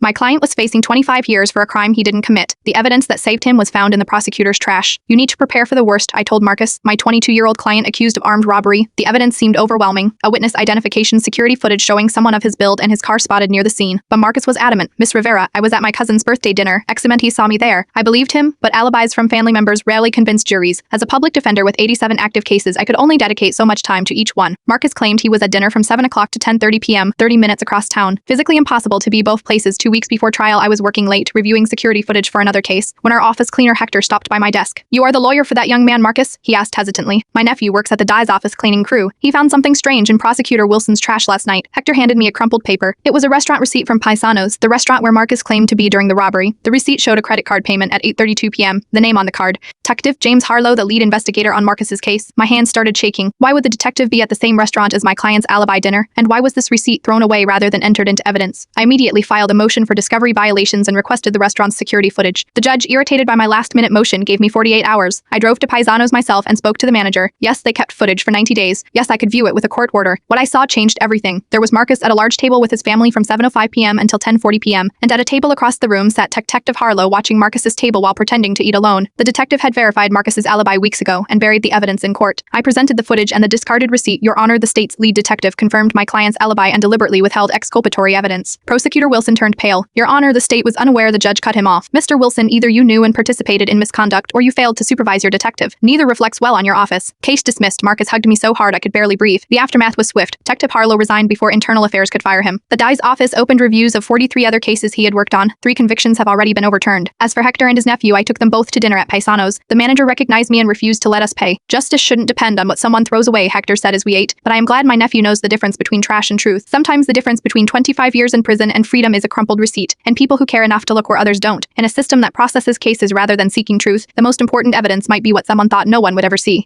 My client was facing 25 years for a crime he didn't commit. The evidence that saved him was found in the prosecutor's trash. You need to prepare for the worst, I told Marcus, my 22-year-old client accused of armed robbery. The evidence seemed overwhelming. A witness identification security footage showing someone of his build and his car spotted near the scene. But Marcus was adamant. Miss Rivera, I was at my cousin's birthday dinner. He saw me there. I believed him, but alibis from family members rarely convinced juries. As a public defender with 87 active cases, I could only dedicate so much time to each one. Marcus claimed he was at dinner from 7 o'clock to 10:30 p.m., 30 minutes across town. Physically impossible to be both places. 2 weeks before trial, I was working late, reviewing security footage for another case, when our office cleaner Hector stopped by my desk. You are the lawyer for that young man, Marcus? He asked hesitantly. My nephew works at the Dye's office cleaning crew. He found something strange in Prosecutor Wilson's trash last night. Hector handed me a crumpled paper. It was a restaurant receipt from Paisanos, the restaurant where Marcus claimed to be during the robbery. The receipt showed a credit card payment at 8:32 p.m. The name on the card: Detective James Harlow, the lead investigator on Marcus's case. My hands started shaking. Why would the detective be at the same restaurant as my client's alibi dinner? And why was this receipt thrown away rather than entered into evidence? I immediately filed a motion for discovery violations and requested the restaurant's security footage. The judge, irritated by my last-minute motion, gave me 48 hours. I drove to Paisanos myself and spoke to the manager. Yes, they kept footage for 90 days. Yes, I could view it with a court order. What I saw changed everything. There was Marcus at a large table with his family from 7:05 p.m. until 10:40 p.m. And at a table across the room sat Detective Harlow watching Marcus's table while pretending to eat alone. The detective had verified Marcus's alibi weeks ago and buried the evidence in court. I presented the footage and the discarded receipt. Your Honor, the state's lead detective confirmed my client's alibi and deliberately withheld exculpatory evidence. Prosecutor Wilson turned pale. Your Honor, the state was unaware the judge cut him off. Mr. Wilson, either you knew and participated in misconduct or you failed to supervise your detective. Neither reflects well on your office. Case dismissed. Marcus hugged me so hard I could barely breathe. The aftermath was swift. Detective Harlow resigned before Internal Affairs could fire him. The Dye's office opened reviews of 43 other cases he had worked on. 3 convictions have already been overturned. As for Hector and his nephew, I took them both to dinner at Paisanos. The manager recognized me and refused to let us pay. Justice shouldn't depend on what someone throws away, Hector said as we ate. But I am glad my nephew knows the difference between trash and truth. Sometimes the difference between 25 years in prison and freedom is a crumpled receipt, and people who care enough to look where others don't. In a system that processes cases rather than seeking truth, the most important evidence might be what someone thought no one would ever see.